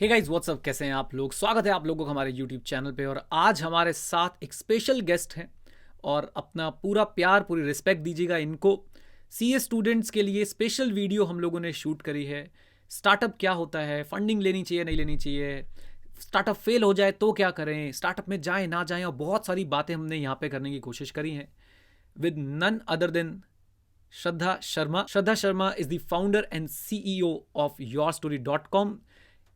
Hey guys what's up, कैसे हैं आप लोग। स्वागत है आप लोगों का हमारे यूट्यूब चैनल पे। और आज हमारे साथ एक स्पेशल गेस्ट हैं और अपना पूरा प्यार, पूरी रिस्पेक्ट दीजिएगा इनको। सीए स्टूडेंट्स के लिए स्पेशल वीडियो हम लोगों ने शूट करी है। स्टार्टअप क्या होता है, फंडिंग लेनी चाहिए नहीं लेनी चाहिए, स्टार्टअप फेल हो जाए तो क्या करें, स्टार्टअप में जाएं ना जाएं, और बहुत सारी बातें हमने यहाँ पे करने की कोशिश करी हैं with none other than Shraddha Sharma. Shraddha Sharma is the founder and CEO of yourstory.com,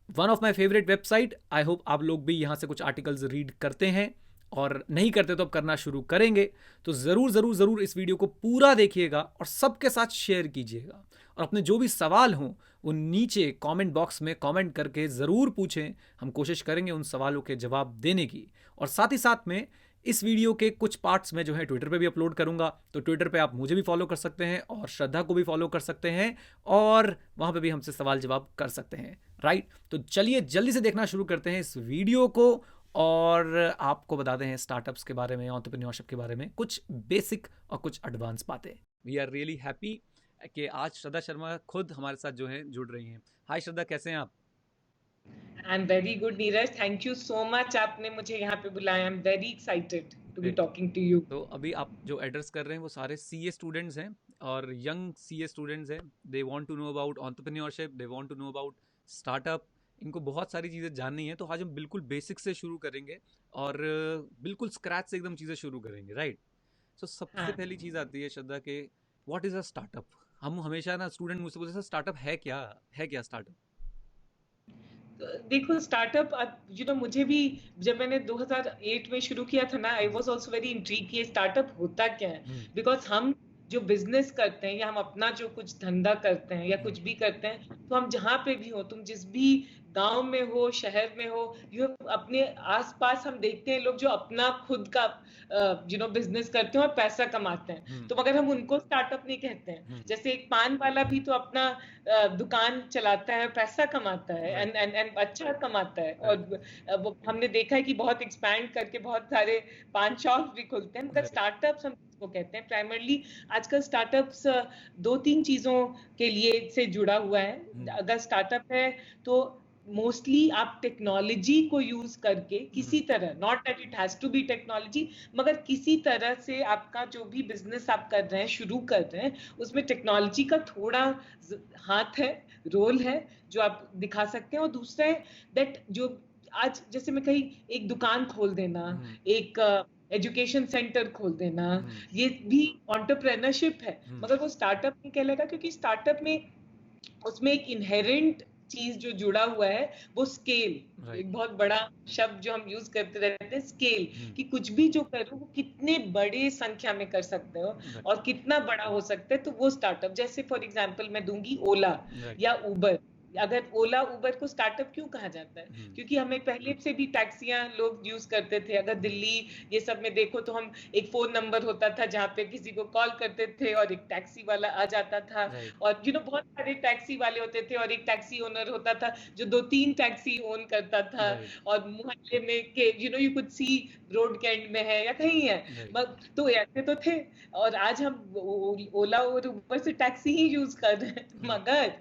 one of my favourite website. I hope आप लोग भी यहाँ से कुछ आर्टिकल्स रीड करते हैं, और नहीं करते तो अब करना शुरू करेंगे। तो ज़रूर ज़रूर ज़रूर इस वीडियो को पूरा देखिएगा और सबके साथ शेयर कीजिएगा। और अपने जो भी सवाल हों वो नीचे कमेंट बॉक्स में कमेंट करके ज़रूर पूछें। हम कोशिश करेंगे उन सवालों के जवाब देने की। और साथ ही साथ में इस वीडियो के कुछ पार्ट्स में जो है ट्विटर पे भी अपलोड करूंगा, तो ट्विटर पे आप मुझे भी फॉलो कर सकते हैं और श्रद्धा को भी फॉलो कर सकते हैं, और वहाँ पे भी हमसे सवाल जवाब कर सकते हैं। राइट, तो चलिए जल्दी से देखना शुरू करते हैं इस वीडियो को, और आपको बताते हैं स्टार्टअप्स के बारे में, एंटरप्रेन्योरशिप के बारे में कुछ बेसिक और कुछ एडवांस बातें। वी आर रियली हैप्पी कि आज श्रद्धा शर्मा खुद हमारे साथ जो है जुड़ रही हैं। हाय श्रद्धा, कैसे हैं आप? I am very good Neeraj, thank you so much, आपने मुझे यहाँ पे बुलाया। I am very excited to be talking to you. तो अभी आप जो एड्रेस कर रहे हैं वो सारे सीए स्टूडेंट्स हैं, और यंग सीए स्टूडेंट्स हैं। They want to know about entrepreneurship, they want to know about startup. इनको बहुत सारी चीज़ें जाननी है, तो आज हम बिल्कुल बेसिक से शुरू करेंगे और बिल्कुल स्क्रैच से एकदम चीज़ें शुरू करेंगे। राइट, तो सबसे पहली चीज़ आती है श्रद्धा के, व्हाट इज़ अ स्टार्टअप। हम हमेशा ना स्टूडेंट मुझसे पूछते हैं स्टार्टअप है क्या स्टार्टअप। देखो, स्टार्टअप, मुझे भी जब मैंने 2008 में शुरू किया था ना, I was also very intrigued कि स्टार्टअप होता क्या है। बिकॉज हम जो बिजनेस करते हैं या हम अपना जो कुछ धंधा करते हैं या कुछ भी करते हैं, तो हम जहाँ पे भी हो, तुम जिस भी गांव में हो, शहर में हो, अपने आसपास हम देखते हैं लोग जो अपना खुद का बिजनेस करते हैं और पैसा कमाते हैं। तो मगर हम उनको स्टार्टअप नहीं कहते हैं। जैसे एक पान वाला भी तो अपना दुकान चलाता है, पैसा कमाता है, एंड अच्छा कमाता है। और हमने देखा है कि बहुत एक्सपैंड करके बहुत सारे पान शॉप भी खुलते हैं। मगर स्टार्टअप्स हम इसको कहते हैं प्राइमरली। आजकल स्टार्टअप्स दो तीन चीजों के लिए से जुड़ा हुआ है। अगर स्टार्टअप है तो मोस्टली आप टेक्नोलॉजी को यूज करके किसी तरह, not that it has to be technology, मगर किसी तरह से आपका जो भी बिजनेस आप कर रहे हैं, शुरू कर रहे हैं, उसमें टेक्नोलॉजी का थोड़ा हाथ है, रोल है, जो आप दिखा सकते हैं। और दूसरा है दैट जो आज जैसे मैं कहीं एक दुकान खोल देना, एक एजुकेशन सेंटर खोल देना, ये भी एंटरप्रेन्योरशिप है। मगर वो स्टार्टअप नहीं कहलाएगा, क्योंकि स्टार्टअप में उसमें एक इनहेरेंट चीज जो जुड़ा हुआ है वो स्केल। एक बहुत बड़ा शब्द जो हम यूज करते रहते हैं, स्केल, कि कुछ भी जो करो वो कितने बड़े संख्या में कर सकते हो और कितना बड़ा हो सकता है, तो वो स्टार्टअप। जैसे फॉर एग्जांपल मैं दूंगी ओला या उबर। अगर ओला उबर को स्टार्टअप क्यों कहा जाता है? क्योंकि हमें पहले से भी टैक्सियां लोग यूज करते थे। अगर दिल्ली ये सब में देखो तो हम एक फोन नंबर होता था जहाँ पे किसी को कॉल करते थे और एक टैक्सी वाला आ जाता था। और बहुत सारे टैक्सी वाले होते थे और एक टैक्सी ओनर होता था जो दो तीन टैक्सी ओन करता था। और मोहल्ले में के यू कुड सी रोड के एंड में है या कहीं है, तो ऐसे तो थे। और आज हम ओला और उबर से टैक्सी ही यूज कर रहे हैं। मगर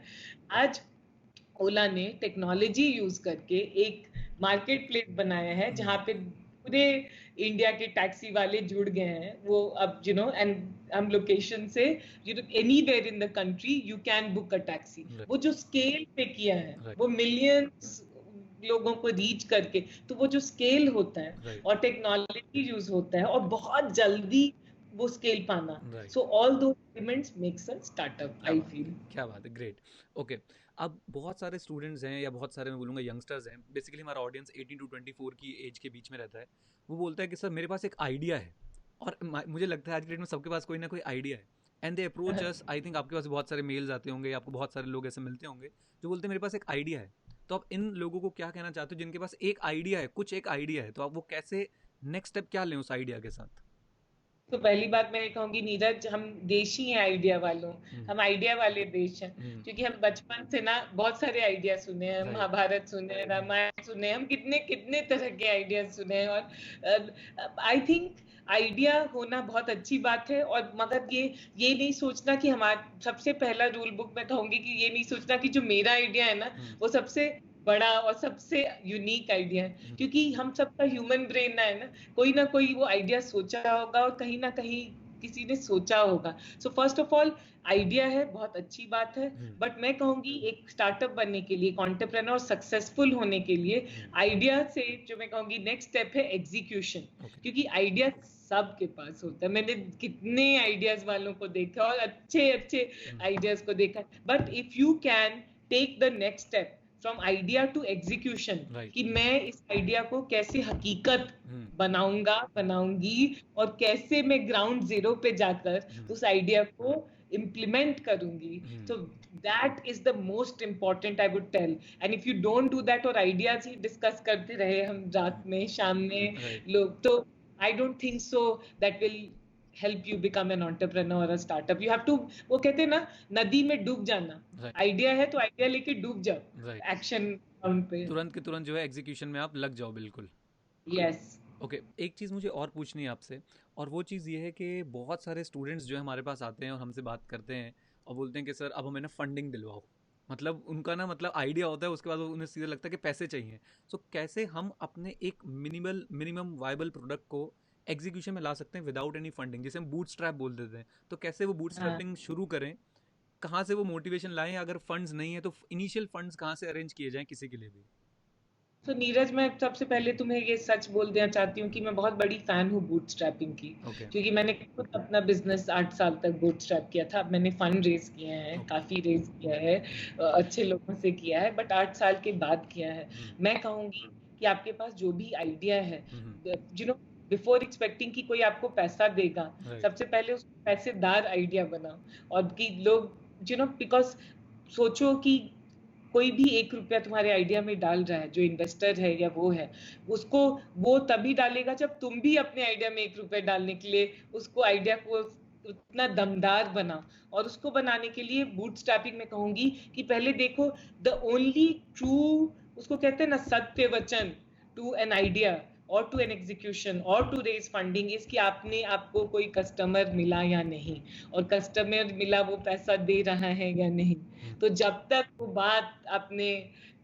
आज ओला ने टेक्नोलॉजी यूज करके एक मार्केट प्लेस बनाया है जहाँ पे पूरे इंडिया के टैक्सी वाले जुड़ गए हैं। वो अब एंड हम लोकेशन से anywhere in the country you can book a taxi. वो जो स्केल पे किया है, वो मिलियंस लोगों को रीच करके, तो वो जो स्केल होता है और टेक्नोलॉजी यूज होता है और बहुत जल्दी वो स्केल पाना, सो ऑल दो elements makes a startup, I feel. क्या बात है, ग्रेट। ओके, अब बहुत सारे स्टूडेंट्स हैं, या बहुत सारे मैं बोलूँगा यंगस्टर्स हैं, बेसिकली हमारा ऑडियंस 18 to 24 की एज के बीच में रहता है। वो बोलता है कि सर मेरे पास एक आइडिया है, और मुझे लगता है आज की डेट में सबके पास कोई ना कोई आइडिया है। And they approach us. I think आपके पास बहुत सारे मेल्स आते होंगे, आपको बहुत सारे लोग ऐसे मिलते होंगे जो बोलते हैं मेरे पास एक आइडिया है। तो आप इन लोगों को क्या कहना चाहते हो जिनके पास एक आइडिया है, कुछ एक आइडिया है, तो आप वो कैसे नेक्स्ट स्टेप क्या लें उस आइडिया के साथ? तो पहली बात मैं कहूंगी नीरज, हम देशी हैं आइडिया वालों। हम आइडिया वाले देश हैं, क्योंकि हम बचपन से ना बहुत सारे आइडिया सुने हैं। महाभारत सुने, रामायण सुने, हम कितने कितने तरह के आइडिया सुने हैं। और आई थिंक आइडिया होना बहुत अच्छी बात है। और मगर ये नहीं सोचना कि हमारा सबसे पहला रूल बुक मैं कहूंगी कि ये नहीं सोचना कि जो मेरा आइडिया है ना वो सबसे बड़ा और सबसे यूनिक आइडिया है, क्योंकि हम सबका ह्यूमन ब्रेन है ना कोई वो आइडिया सोचा होगा और कहीं ना कहीं किसी ने सोचा होगा। So first of all idea है, बहुत अच्छी बात है, बट मैं कहूंगी एक स्टार्टअप बनने के लिए, एंटरप्रेन्योर सक्सेसफुल होने के लिए आइडिया से जो मैं कहूंगी नेक्स्ट स्टेप है एग्जीक्यूशन। क्योंकि आइडिया सबके पास होता है, मैंने कितने आइडियाज वालों को देखा और अच्छे अच्छे आइडियाज को देखा, but if you can take the next step from idea to execution, कि मैं इस आइडिया को कैसे हकीकत बनाऊंगी और कैसे मैं ग्राउंड जीरो पे जाकर उस आइडिया को इम्प्लीमेंट करूंगी, तो that is the most important I would tell. And if you don't do that और आइडियाज ही डिस्कस करते रहे हम रात में शाम में लोग, तो I don't think so that will help you become an entrepreneur or a startup. You have to, वो कहते हैं ना, नदी में डूब जाना, आइडिया है तो आइडिया लेके डूब जाओ, एक्शन पे तुरंत के तुरंत जो है एग्जीक्यूशन में आप लग जाओ। बिल्कुल, यस। ओके, एक चीज़ मुझे और पूछनी है आपसे, और वो चीज़ ये है कि बहुत सारे स्टूडेंट्स जो है हमारे पास आते हैं और हमसे बात करते हैं और बोलते हैं कि सर अब हमें ना फंडिंग दिलवाओ। मतलब उनका ना मतलब आइडिया होता है, उसके बाद उन्हें सीधा लगता है कि पैसे चाहिए। सो कैसे हम अपने एक मिनिमम वायबल प्रोडक्ट को एग्जीक्यूशन में ला सकते हैं विदाउट एनी फंडिंग, जिसे हम बूटस्ट्रैप बोल देते हैं। तो कैसे वो बूटस्ट्रैपिंग शुरू करें, कहाँ से वो मोटिवेशन लाएं, अगर फंड्स नहीं है तो इनिशियल फंड्स कहाँ से अरेंज किए जाएं किसी के लिए भी? तो नीरज, मैं सबसे पहले तुम्हें ये सच बोल देना चाहती हूँ कि मैं बहुत बड़ी फैन हूँ बूटस्ट्रैपिंग की, क्योंकि मैंने खुद अपना बिजनेस 8 साल तक बूटस्ट्रैप किया था। अब मैंने फंड रेज किए हैं, काफी रेज किया है, अच्छे लोगों से किया है, बट 8 साल के बाद किया है। मैं कहूंगी कि आपके पास जो भी आइडिया है, यू नो, बिफोर एक्सपेक्टिंग कि कोई आपको पैसा देगा, सबसे पहले उसको पैसेदार आइडिया बनाओ। और कि लोग बिकॉज सोचो कि कोई भी 1 रुपया तुम्हारे आइडिया में डाल रहा है, जो इन्वेस्टर है या वो है, उसको वो तभी डालेगा जब तुम भी अपने आइडिया में 1 रुपया डालने के लिए उसको आइडिया को उतना दमदार बनाओ। और उसको बनाने के लिए बूटस्ट्रैपिंग में कहूंगी कि पहले देखो, द ओनली ट्रू, उसको कहते हैं ना, सत्य वचन टू एन आइडिया और टू एन एग्जीक्यूशन और टू रेज फंडिंग इज कि आपको कोई कस्टमर मिला या नहीं, और कस्टमर मिला वो पैसा दे रहा है या नहीं। तो जब तक वो बात आपने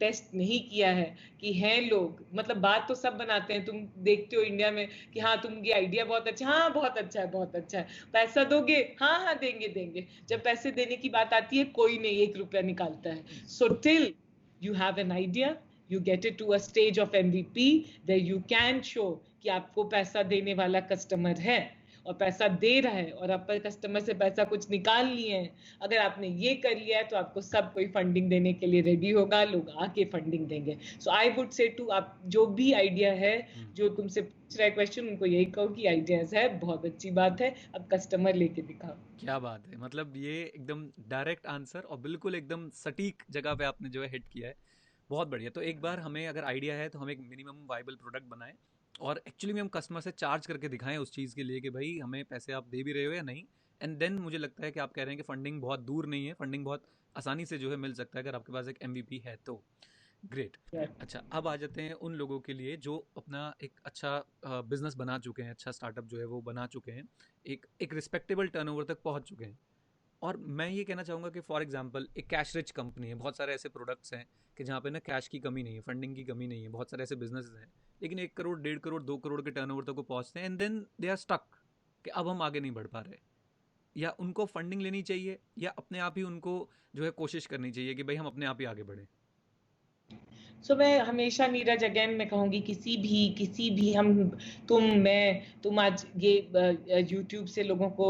टेस्ट नहीं किया है कि हैं लोग, मतलब बात तो सब बनाते हैं, तुम देखते हो इंडिया में कि हाँ तुम ये आइडिया बहुत अच्छा, हाँ बहुत अच्छा है, बहुत अच्छा है, पैसा दोगे, हाँ हाँ देंगे। जब पैसे देने की बात आती है कोई नहीं 1 रुपया निकालता है। So till you have an idea, you get it to a stage of MVP where you can show कि आपको पैसा देने वाला कस्टमर है और पैसा दे रहा है, और आप कस्टमर से पैसा कुछ निकाल लिए हैं। अगर आपने ये कर लिया है तो आपको सब कोई फंडिंग देने के लिए रेडी होगा, लोग आके फंडिंग देंगे। सो आई वुड से टू, आप जो भी आइडिया है, जो तुमसे पूछ रहा है क्वेश्चन, उनको यही कहो कि आइडियाज है, बहुत अच्छी बात है, अब कस्टमर लेके दिखाओ। क्या बात है, मतलब ये एकदम डायरेक्ट आंसर और बिल्कुल एकदम सटीक जगह पे आपने जो है हिट किया है। बहुत बढ़िया। तो एक बार हमें अगर आइडिया है तो हम एक मिनिमम वाइबल प्रोडक्ट बनाएं और एक्चुअली में हम कस्टमर से चार्ज करके दिखाएं उस चीज़ के लिए कि भाई हमें पैसे आप दे भी रहे हो या नहीं। एंड देन मुझे लगता है कि आप कह रहे हैं कि फंडिंग बहुत दूर नहीं है, फंडिंग बहुत आसानी से जो है मिल सकता है अगर आपके पास एक MVP है तो। ग्रेट। अच्छा, अब आ जाते हैं उन लोगों के लिए जो अपना एक अच्छा बिजनेस बना चुके हैं, अच्छा स्टार्टअप जो है वो बना चुके हैं, एक रिस्पेक्टेबल टर्नओवर तक पहुंच चुके हैं। और मैं ये कहना चाहूँगा कि फॉर एग्जांपल एक कैश रिच कंपनी है, बहुत सारे ऐसे प्रोडक्ट्स हैं कि जहाँ पे ना कैश की कमी नहीं है, फंडिंग की कमी नहीं है, बहुत सारे ऐसे बिजनेसेस हैं, लेकिन 1 करोड़ 1.5 करोड़ 2 करोड़ के टर्नओवर तक वो पहुँचते हैं and then they are stuck कि अब हम आगे नहीं बढ़ पा रहे। या उनको फंडिंग लेनी चाहिए या अपने आप ही उनको जो है कोशिश करनी चाहिए कि भाई हम अपने आप ही आगे बढ़ें? सो मैं हमेशा नीरज, अगेन मैं कहूंगी, किसी भी हम, तुम आज ये YouTube से लोगों को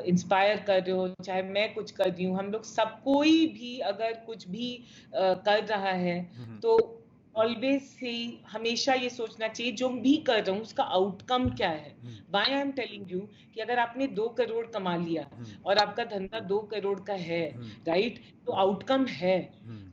इंस्पायर कर रहे हो, चाहे मैं कुछ कर रही हूँ, हम लोग सब, कोई भी अगर कुछ भी कर रहा है तो ऑलवेज से हमेशा ये सोचना चाहिए जो भी कर रहा हूँ उसका आउटकम क्या है। Why I am telling you कि अगर आपने 2 करोड़ कमा लिया और आपका धंधा 2 करोड़ का है, राइट, तो आउटकम है,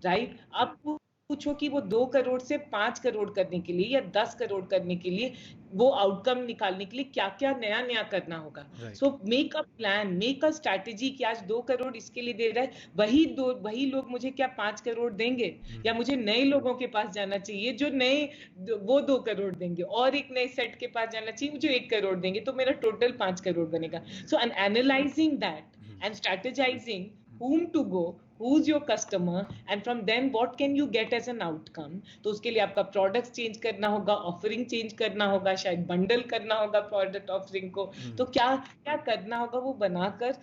राइट। अब पूछो कि वो 2 करोड़ से 5 करोड़ करने के लिए या 10 करोड़ करने के लिए, वो आउटकम निकालने के लिए क्या क्या नया करना होगा। So make a plan, make a strategy कि आज 2 करोड़ इसके लिए दे रहा है, वही लोग मुझे क्या 5 करोड़ देंगे, या मुझे नए लोगों के पास जाना चाहिए जो वो 2 करोड़ देंगे, और एक नए सेट के पास जाना चाहिए जो 1 करोड़ देंगे, तो मेरा टोटल 5 करोड़ बनेगा। So analysing that and strategising whom to go, who's your customer and from then what can you get as an outcome. तो उसके लिए आपका प्रोडक्ट्स चेंज करना होगा, ऑफरिंग चेंज करना होगा, शायद बंडल करना होगा प्रोडक्ट ऑफरिंग को. तो क्या क्या करना होगा वो बनाकर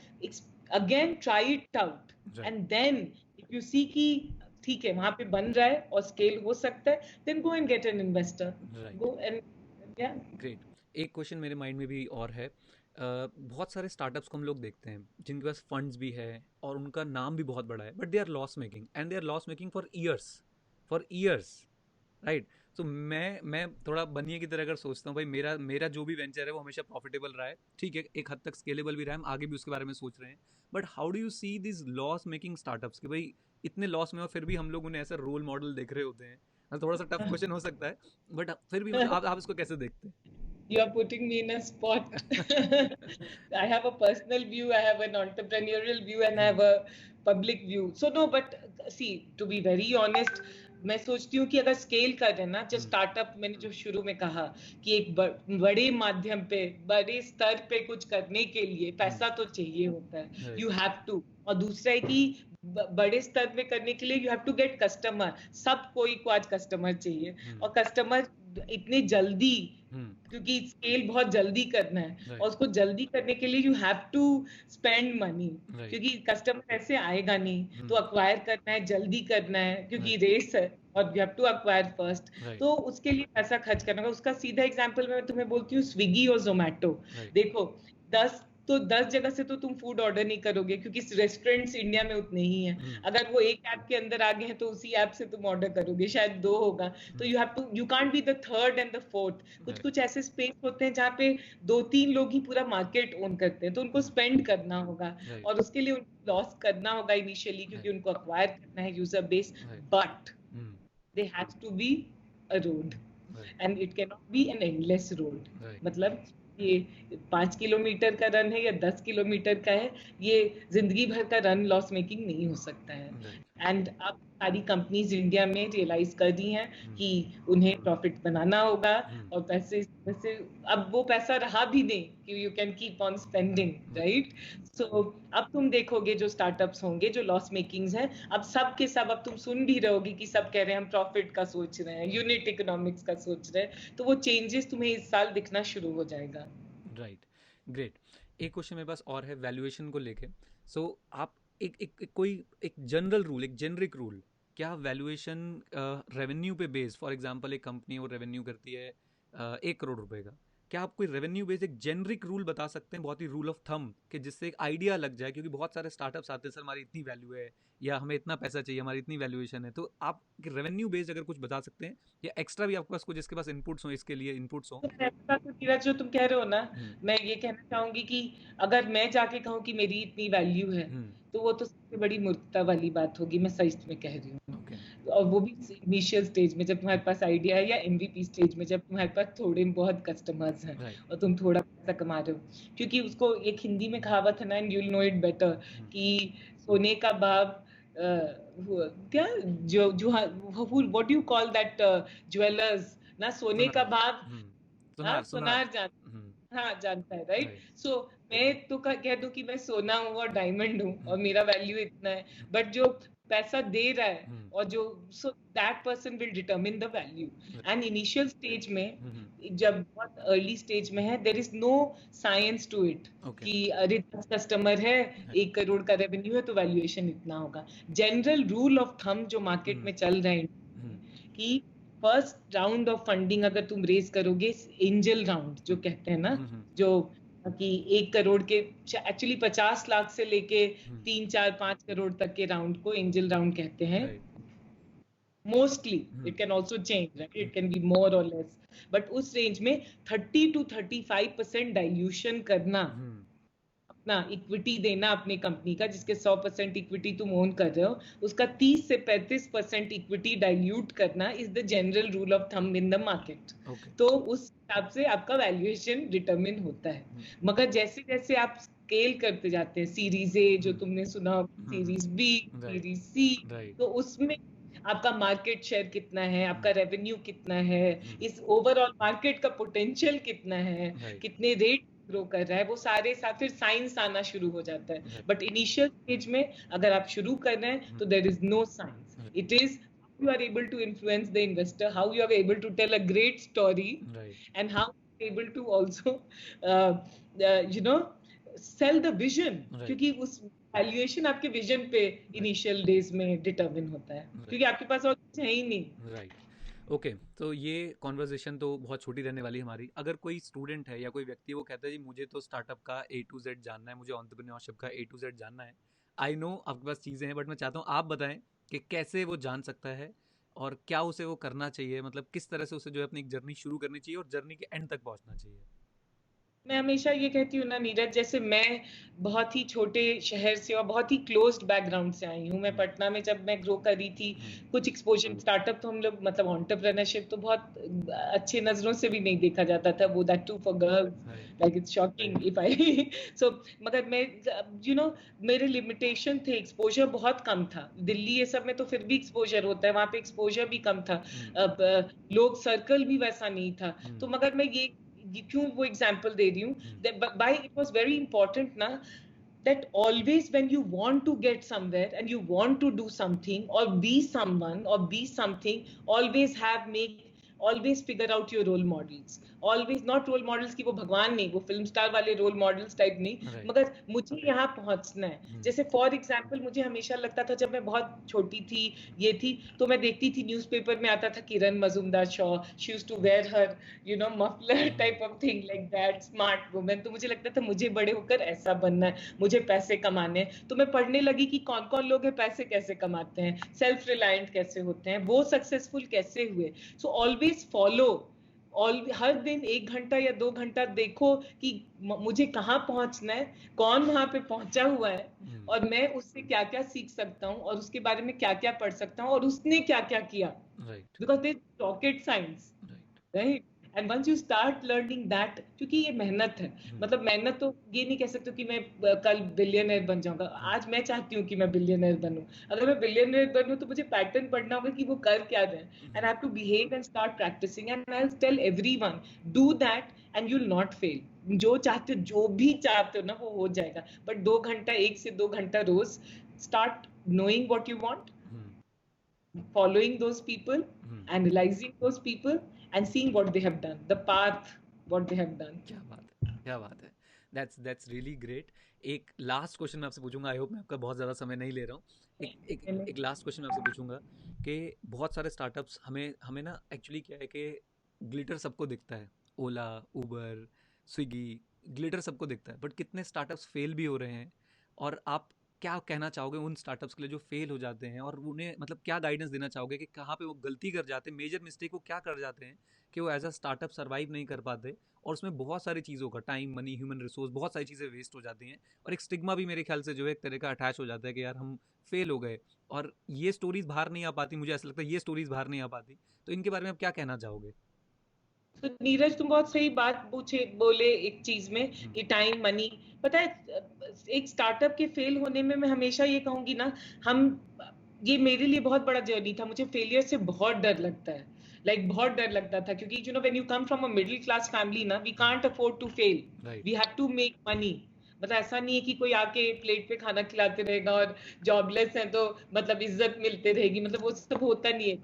again try it out and then if you see कि ठीक है वहां पे बन रहा है और स्केल हो सकता है, then go and get an investor. Go and या ग्रेट. एक क्वेश्चन मेरे माइंड में भी और है. बहुत सारे स्टार्टअप्स को हम लोग देखते हैं जिनके पास फंड्स भी है और उनका नाम भी बहुत बड़ा है, but they are loss making and they are loss making for years, right. तो मैं थोड़ा बनिए की तरह अगर सोचता हूँ भाई मेरा जो भी वेंचर है वो हमेशा प्रॉफिटेबल रहा है, ठीक है, एक हद तक स्केलेबल भी रहा है, हम आगे भी उसके बारे में सोच रहे हैं, but how do you see this loss making startups कि भाई इतने लॉस में और फिर भी हम लोग उन्हें ऐसा रोल मॉडल देख रहे होते हैं. थोड़ा सा टफ क्वेश्चन हो सकता है, बट फिर भी मतलब आप इसको कैसे देखते हैं? You are putting me in a spot. I have a personal view, I have an entrepreneurial view, and I have a public view. So no, but see, to be very honest, मैं सोचती हूँ कि अगर scale कर रहे हैं ना, जो स्टार्टअप मैंने जो शुरू में कहा कि एक बड़े माध्यम पे बड़े स्तर पे कुछ करने के लिए पैसा तो चाहिए होता है, यू हैव टू. और दूसरा है कि बड़े स्तर पे करने के लिए you have to get customer. सब कोई को आज कस्टमर चाहिए और कस्टमर इतने जल्दी, क्योंकि स्केल बहुत जल्दी करना है और उसको जल्दी करने के लिए you have to spend money, क्योंकि कस्टमर ऐसे आएगा नहीं. तो अक्वायर करना है, जल्दी करना है, क्योंकि रेस है और you have to acquire first. तो उसके लिए पैसा खर्च करना होगा. उसका सीधा एग्जांपल मैं तुम्हें बोलती हूँ, स्विगी और जोमेटो. देखो 10 जगह से तो तुम फूड ऑर्डर नहीं करोगे, क्योंकि रेस्टोरेंट्स इंडिया में उतने ही हैं. अगर वो एक ऐप के अंदर आ गए हैं तो उसी ऐप से तुम ऑर्डर करोगे, शायद 2 होगा. तो you can't be the third and the fourth. कुछ ऐसे स्पेस होते हैं जहाँ पे 2-3 लोग ही पूरा मार्केट ओन करते हैं, तो उनको स्पेंड करना होगा और उसके लिए उनको लॉस करना होगा इनिशियली, क्योंकि उनको अक्वायर करना है user base. But they have to be a road and it can not be an endless road. मतलब ये 5 किलोमीटर का रन है या 10 किलोमीटर का है, ये जिंदगी भर का रन लॉस मेकिंग नहीं हो सकता है. एंड अब सारी कंपनीज इंडिया में रियलाइज कर दी हैं कि उन्हें प्रॉफिट बनाना होगा और पैसे अब वो पैसा रहा भी नहीं कि you can keep on spending, right. So अब तुम देखोगे जो स्टार्टअप्स होंगे जो लॉस मेकिंग्स हैं, अब सब के सब, अब तुम सुन भी रहोगे कि सब कह रहे हैं हम प्रॉफिट का सोच रहे हैं, यूनिट इकोनॉमिक्स का सोच रहे हैं. तो वो चेंजेस तुम्हें इस साल दिखना शुरू हो जाएगा. Right, great. एक क्वेश्चन मेरे पास और है वैल्यूएशन को लेके. सो आप एक जनरल रूल, एक जेनरिक रूल, क्या वैल्यूएशन रेवेन्यू पे बेस्ड, फॉर एग्जांपल एक कंपनी वो रेवेन्यू करती है 1 करोड़ रुपए का, क्या आप कोई रेवेन्यू बेस्ड एक जेनरिक रूल बता सकते हैं, बहुत ही रूल ऑफ थंब, कि जिससे एक आइडिया लग जाए, क्योंकि बहुत सारे स्टार्टअप्स आते हैं सर हमारी इतनी वैल्यू है या हमें इतना पैसा चाहिए, हमारी इतनी वैल्यूएशन है. तो आप रेवेन्यू बेस्ड अगर कुछ बता सकते हैं या एक्स्ट्रा भी आपके पास कुछ इसके पास इनपुट्स हो, इसके लिए इनपुट्स हो. नीरज जो तुम कह रहे हो ना, मैं ये कहना चाहूंगी कि अगर मैं जाके कहूँ कि मेरी इतनी वैल्यू है, तो वो तो सबसे बड़ी मूर्खता वाली बात होगी. मैं सच में कह रही हूँ. और वो भी इनिशियल स्टेज में, जब तुम्हारे पास आइडिया है, या एमवीपी स्टेज में, जब तुम्हारे पास थोड़े बहुत कस्टमर्स हैं और तुम थोड़ा पैसा कमा रहे हो. क्योंकि उसको एक हिंदी में कहावत है ना, and you will know it better, कि सोने का भाव क्या जो what you call that jewellers ना, सोने का भाव सुनार जानता है, राइट. सो मैं तो कह दूं कि मैं सोना हूँ और डायमंड हूँ और मेरा वैल्यू इतना है, बट जो पैसा दे रहा है और जो, so that person will determine the value. And initial stage में, जब बहुत अर्ली स्टेज में है, there is no science to it कि अरे 10 कस्टमर है, 1 करोड़ का रेवेन्यू है, तो वैल्यूएशन इतना होगा. जनरल रूल ऑफ थंब जो मार्केट में चल रहा है कि फर्स्ट राउंड ऑफ फंडिंग अगर तुम रेज करोगे, एंजल राउंड जो कहते हैं ना, जो कि 1 करोड़ के, एक्चुअली 50 लाख से लेके 3-4-5 करोड़ तक के राउंड को एंजल राउंड कहते हैं. Mostly it can also change, right, it can be more और लेस, बट उस रेंज में 30-35% डाइल्यूशन करना, अपना इक्विटी देना अपनी कंपनी का, जिसके 100% इक्विटी तुम ओन कर रहे हो, उसका 30 से 35% इक्विटी डाइल्यूट करना is the general rule of thumb in the market. तो उस हिसाब से आपका वैल्यूएशन डिटरमिन होता है. मगर जैसे जैसे आप स्केल करते जाते हैं, सीरीज ए जो तुमने सुना, सीरीज बी, सीरीज सी, तो उसमें आपका मार्केट शेयर कितना है, आपका रेवेन्यू कितना है, इस ओवरऑल मार्केट का पोटेंशियल कितना है, कितने रेट ग्रो कर रहा है, वो सारे साथ फिर साइंस आना शुरू हो जाता है। Right. बट इनिशियल स्टेज में अगर आप शुरू कर रहे हैं तो there is no science, it is you are able to influence the investor, how you are able to tell a great story, Right. and how you are able to also you know sell the vision, Right. क्योंकि उस valuation आपके vision पे initial days में determine होता है, क्योंकि आपके पास और कुछ है ही नहीं। राइट ओके तो ये कॉन्वर्जेशन तो बहुत छोटी रहने वाली है हमारी। अगर कोई स्टूडेंट है या कोई व्यक्ति वो कहता है जी मुझे तो स्टार्टअप का A to Z जानना है, मुझे एंटरप्रेन्योरशिप का A to Z जानना है, आई नो आपके पास चीज़ें हैं, बट मैं चाहता हूँ आप बताएं कि कैसे वो जान सकता है और क्या उसे वो करना चाहिए, मतलब किस तरह से उसे जो है अपनी एक जर्नी शुरू करनी चाहिए और जर्नी के एंड तक पहुँचना चाहिए। मैं हमेशा ये कहती हूँ ना नीरज, जैसे मैं बहुत ही छोटे शहर से और बहुत ही क्लोज्ड बैकग्राउंड से आई हूँ। मैं पटना में जब मैं ग्रो करी थी, कुछ एक्सपोजर स्टार्टअप तो हम लोग मतलब एंटरप्रेन्योरशिप तो बहुत अच्छे नजरों से भी नहीं देखा जाता था, वो that too for girls, like it's shocking if I saw मगर मैं मेरे लिमिटेशन थे, एक्सपोजर बहुत कम था। दिल्ली ये सब में तो फिर भी एक्सपोजर होता है, वहां पे एक्सपोजर भी कम था, अब लोग सर्कल भी वैसा नहीं था। तो मगर मैं ये क्यों वो एग्जांपल दे रही हूँ, by it was very important ना, that always when you want to get somewhere and you want to do something or be someone or be something, always figure out your role models, always not role models कि वो भगवान नहीं, वो film star वाले role models type नहीं, मगर मुझे यहाँ पहुंचना है। जैसे फॉर एग्जांपल मुझे हमेशा लगता था जब मैं बहुत छोटी थी ये थी, तो मैं देखती थी न्यूज़पेपर में आता था Kiran Mazumdar Shaw, she used to wear her muffler type of thing like that, smart women. तो मुझे लगता था मुझे बड़े होकर ऐसा बनना है, मुझे पैसे कमाने हैं। तो मैं पढ़ने लगी कि कौन कौन लोग हैं पैसे कैसे कमाते हैं, सेल्फ रिलायंट कैसे होते हैं, वो सक्सेसफुल कैसे हुए। सो ऑलवेज फॉलो, हर दिन 1 घंटा या 2 घंटा देखो कि मुझे कहाँ पहुंचना है, कौन वहां पे पहुंचा हुआ है और मैं उससे क्या क्या सीख सकता हूँ और उसके बारे में क्या क्या पढ़ सकता हूँ और उसने क्या क्या किया, because they rocket science, right. And once you start learning that, क्योंकि ये मेहनत है, मतलब मेहनत तो ये नहीं कह सकते कि मैं कल बिलियनर बन जाऊंगा। आज मैं चाहती हूँ कि मैं बिलियनर बनूं, अगर मैं बिलियनर बनूं तो मुझे पैटर्न पढ़ना होगा कि वो कर क्या रहे हैं, and I have to behave and start practising, and I will tell everyone do that and you will not fail. जो चाहते हो, जो भी चाहते हो ना, वो हो जाएगा। बट 2 घंटा, 1 से 2 घंटा रोज, start knowing what you want, following those people, analyzing those people and seeing what they have done, the path what they have done. क्या बात है, क्या बात है, that's really great। एक लास्ट क्वेश्चन मैं आपसे पूछूंगा, आई होप मैं आपका बहुत ज़्यादा समय नहीं ले रहा हूँ। एक लास्ट क्वेश्चन मैं आपसे पूछूंगा कि बहुत सारे स्टार्टअप्स हमें ना एक्चुअली क्या है कि ग्लिटर सबको दिखता है, ओला, उबर, स्विगी, ग्लिटर सबको दिखता है, बट कितने स्टार्टअप्स फेल भी हो रहे हैं। और आप क्या कहना चाहोगे उन स्टार्टअप्स के लिए जो फेल हो जाते हैं, और उन्हें मतलब क्या गाइडेंस देना चाहोगे कि कहाँ पे वो गलती कर जाते हैं, मेजर मिस्टेक वो क्या कर जाते हैं कि वो एज अ स्टार्टअप सर्वाइव नहीं कर पाते, और उसमें बहुत सारी चीज़ों का टाइम, मनी, ह्यूमन रिसोर्स, बहुत सारी चीज़ें वेस्ट हो जाती हैं, और एक स्टिग्मा भी मेरे ख्याल से जो है एक तरह का अटैच हो जाता है कि यार हम फेल हो गए, और ये स्टोरीज बाहर नहीं आ पाती। मुझे ऐसा लगता है ये स्टोरीज बाहर नहीं आ पाती, तो इनके बारे में आप क्या कहना चाहोगे? तो नीरज, तुम बहुत सही बात बोले एक चीज में कि टाइम, मनी। पता है, एक स्टार्टअप के फेल होने में मैं हमेशा ये कहूंगी ना, ये मेरे लिए बहुत बड़ा जर्नी था। मुझे फेलियर से बहुत डर लगता है, बहुत डर लगता था, क्योंकि when you come from a middle class family ना, we can't afford to fail, we have to make money. मतलब ऐसा नहीं है कि कोई आके प्लेट पे खाना खिलाते रहेगा और जॉबलेस है तो मतलब इज्जत मिलते रहेगी, मतलब वो सब होता नहीं है।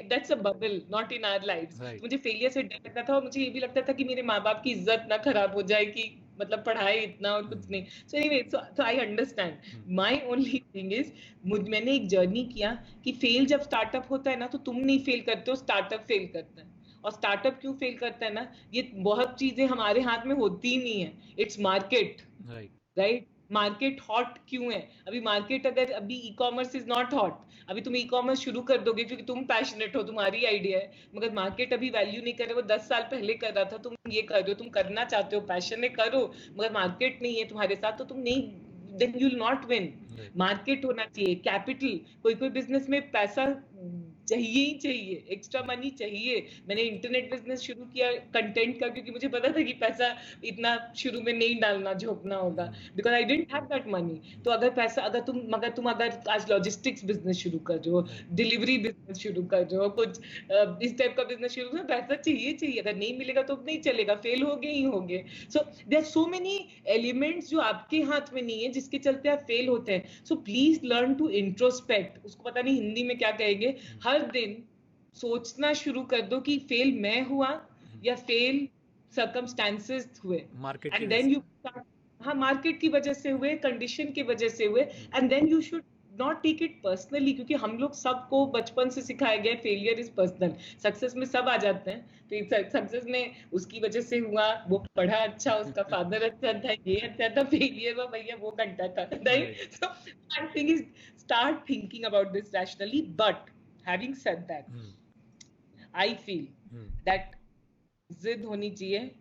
That's a bubble, not in our lives. मुझे फेलियर से डर लगता था, और मुझे ये भी लगता था कि मेरे माँ बाप की इज्जत ना खराब हो जाए कि मतलब पढ़ाए इतना और कुछ नहीं। So anyway, so I understand. My only thing is, मैंने एक जर्नी किया कि फेल जब स्टार्टअप होता है ना, तो तुम नहीं फेल करते हो, स्टार्टअप फेल करता है। और स्टार्टअप क्यों फेल करता है ना, ये बहुत चीजें हमारे हाथ में होती ही नहीं है। Its market, right. Market hot क्यों है अभी? मार्केट, अगर अभी e commerce is not hot, अभी तुम ई कॉमर्स शुरू कर दोगे क्योंकि तुम पैशनेट हो, तुम्हारी आइडिया है, मगर मार्केट अभी वैल्यू नहीं कर रहा। वो 10 साल पहले कर रहा था, तुम ये कर रहे हो, तुम करना चाहते हो, पैशन है, करो, मगर मार्केट नहीं है तुम्हारे साथ, तो तुम नहीं, then you will not win. Market होना चाहिए, कैपिटल। कोई बिजनेस में पैसा चाहिए ही चाहिए, एक्स्ट्रा मनी चाहिए। मैंने इंटरनेट बिजनेस शुरू किया कंटेंट का, क्योंकि मुझे पता था कि पैसा इतना शुरू में नहीं डालना, झोंकना होगा, because I didn't have that money. तो अगर तुम आज लॉजिस्टिक्स बिजनेस शुरू कर रहे हो, डिलीवरी बिजनेस शुरू कर रहे हो, कुछ इस टाइप का बिजनेस शुरू कर, पैसा चाहिए। अगर नहीं मिलेगा तो नहीं चलेगा, फेल हो गए ही होंगे। So there are so many elements जो आपके हाथ में नहीं है, जिसके चलते आप फेल होते हैं। So please learn to introspect, उसको पता नहीं हिंदी में क्या कहेंगे, हर दिन सोचना शुरू कर दो कि फेल मैं हुआ या फेल सर्कमस्टेंसेस हुए, एंड देन यू, हाँ, मार्केट की वजह से हुए, कंडीशन की वजह से हुए, and then you should not take it personally, क्योंकि हम लोग सबको बचपन से सिखाया गया फेलियर इज पर्सनल। सक्सेस में सब आ जाते हैं, तो सक्सेस में उसकी वजह से हुआ, वो पढ़ा अच्छा, उसका फादर अच्छा था, ये अच्छा था, फेलियर हुआ भैया वो घंटा था, right? So I think is start thinking about this rationally, but having said that, I feel that जिद होनी चाहिए।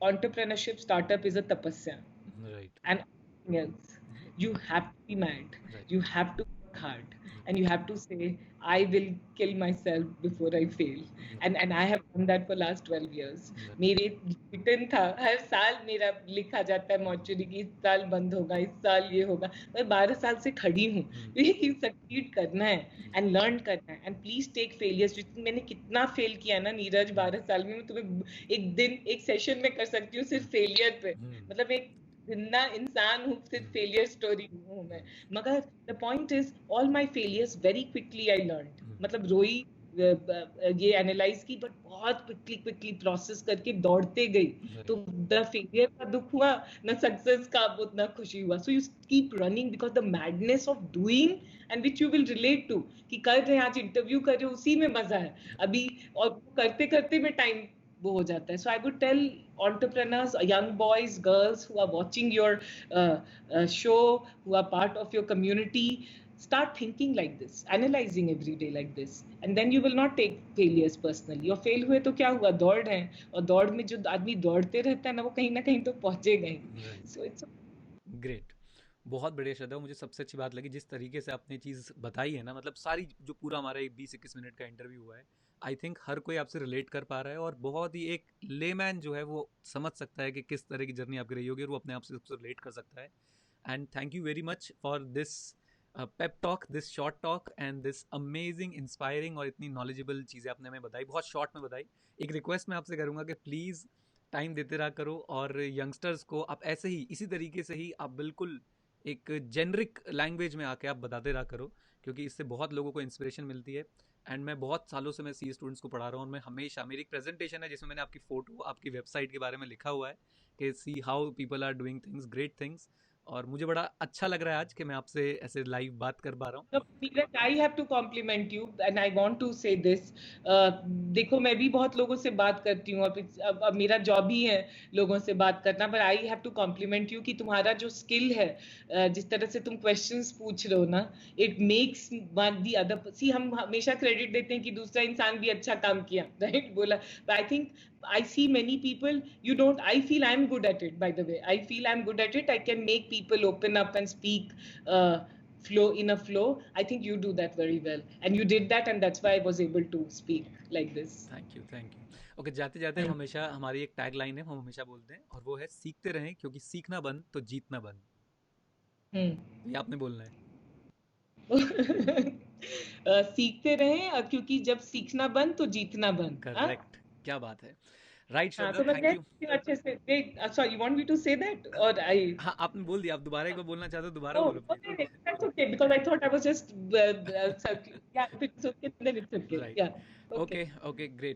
Entrepreneurship startup is a tapasya, right, and nothing else. You have to be mad, right, you have to work hard, and you have to say I will kill myself before I fail, and I have done that for last 12 years. मेरे return था, हर साल मेरा लिखा जाता है mortuary की, इस साल बंद होगा, इस साल ये होगा। मैं 12 साल से खड़ी हूँ, ये सक्सीड करना है एंड लर्न करना है, एंड प्लीज टेक फेलियर्स। मैंने कितना फेल किया ना नीरज 12 साल में, मैं तुम्हें एक दिन एक सेशन में कर सकती हूँ सिर्फ फेलियर पे, मतलब एक जिंदा इंसान हूँ, सिर्फ फेलियर स्टोरी हूँ मैं। मगर the point is all my failures very quickly I learned, मतलब रोई ये एनालाइज की, बट बहुत क्विकली प्रोसेस करके दौड़ते गई, तो द फेलियर का दुख हुआ ना, सक्सेस का उतना खुशी हुआ। So you keep running because the madness of doing, and which you will relate to, कि कर रहे हैं, आज इंटरव्यू कर रहे हो, उसी में मजा है अभी, और करते करते में टाइम वो हो जाता है। So I would tell entrepreneurs, young boys, girls who are watching your show, who are part of your community, start thinking like this, analyzing every day like this, and then you will not take failures personally। और fail हुए तो क्या हुआ, दौड़ है, और दौड़ में जो आदमी दौड़ते रहता है ना, वो कहीं ना कहीं तो पहुंचेगा ही। सो इट्स ग्रेट, बहुत बढ़िया श्रद्धा। मुझे सबसे अच्छी बात लगी जिस तरीके से आपने चीज़ बताई है ना, मतलब सारी जो पूरा हमारा 20-21 मिनट का इंटरव्यू हुआ है, आई थिंक हर कोई आपसे रिलेट कर पा रहा है, और बहुत ही एक लेमैन जो है वो समझ सकता है कि किस तरह की जर्नी आपकी रही होगी, और वो अपने आप से सबसे रिलेट कर सकता है। And thank you very much for this pep talk, this short talk, and this amazing inspiring और इतनी नॉलेजेबल चीज़ें आपने हमें बताई, बहुत शॉर्ट में बताई। एक रिक्वेस्ट मैं आपसे करूँगा कि प्लीज़ टाइम देते रहा करो, और यंगस्टर्स को आप ऐसे ही इसी तरीके से ही आप बिल्कुल एक जेनरिक लैंग्वेज में आके आप बताते रहा करो, क्योंकि इससे बहुत लोगों को इंस्पिरेशन मिलती है। एंड मैं बहुत सालों से मैं सी स्टूडेंट्स को पढ़ा रहा हूँ, और मैं हमेशा, मेरी एक प्रेजेंटेशन है जिसमें मैंने आपकी फ़ोटो, आपकी वेबसाइट के बारे में लिखा हुआ है कि see how people are doing things, great things, और मुझे बड़ा अच्छा लग रहा है आज कि मैं आपसे ऐसे लाइव बात कर पा रहा हूँ। Neeraj, I have to compliment you and I want to say this. देखो, मैं भी बहुत लोगों से बात करती हूँ, अब मेरा जॉब ही है लोगों से बात करना, पर I have to compliment you कि तुम्हारा जो स्किल है, जिस तरह से तुम क्वेश्चंस पूछ रहे हो ना, it makes one the other. See, हम हमेशा क्रेडिट देते हैं कि दूसरा इंसान भी अच्छा काम किया, राइट, बोला, I think I see many people, you don't, I feel I'm good at it, by the way. I feel I'm good at it. I can make people open up and speak flow in a flow. I think you do that very well, and you did that, and that's why I was able to speak like this. Thank you, thank you. Okay, जाते जाते हम हमेशा, हमारी एक tag line है, हम हमेशा बोलते हैं, और वो है सीखते रहें, क्योंकि सीखना बंद तो जीतना बंद। ये आपने बोलना है। सीखते रहें, क्योंकि जब सीखना बंद तो जीतना बंद। करेक्ट, क्या बात है, राइट श्रद्धा, तो मैं थैंक यू। अच्छे से, sorry, you want me to say that, और आई, हाँ, आपने बोल दिया, आप दोबारा एक बार बोलना चाहते हो, दोबारा oh, बोलो please. okay, that's okay, because I thought I was just yeah, if it's okay, then it's okay, right, yeah, okay. Okay, okay, great.